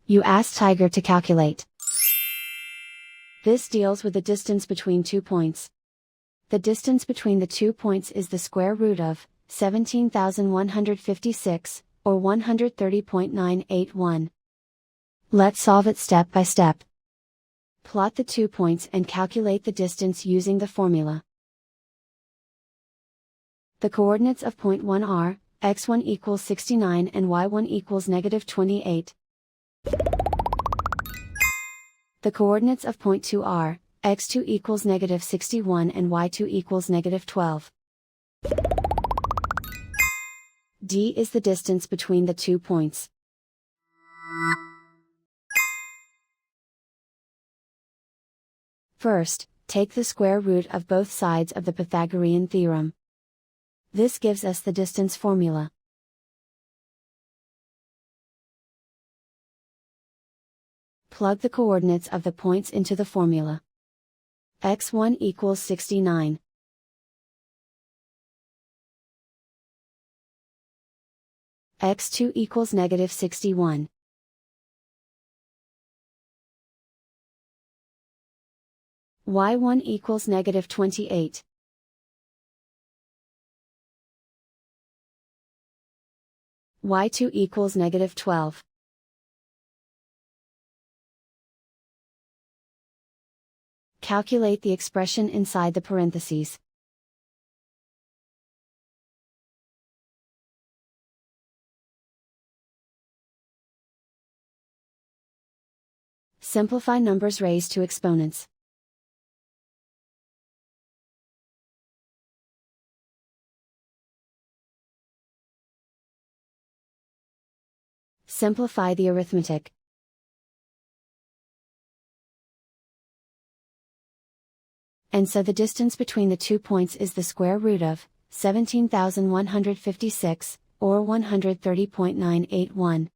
You ask Tiger to calculate. This deals with the distance between 2 points. The distance between the 2 points is the square root of 17,156, or 130.981. Let's solve it step by step. Plot the 2 points and calculate the distance using the formula. The coordinates of point 1 are, x1 equals 69 and y1 equals negative 28. The coordinates of point 2 are, x2 equals negative 61 and y2 equals negative 12. D is the distance between the 2 points. First, take the square root of both sides of the Pythagorean theorem. This gives us the distance formula. Plug the coordinates of the points into the formula. x1 equals 69. x2 equals negative 61. y1 equals negative 28. y2 equals negative 12. Calculate the expression inside the parentheses. Simplify numbers raised to exponents. Simplify the arithmetic. And so the distance between the 2 points is the square root of 17,156, or 130.981.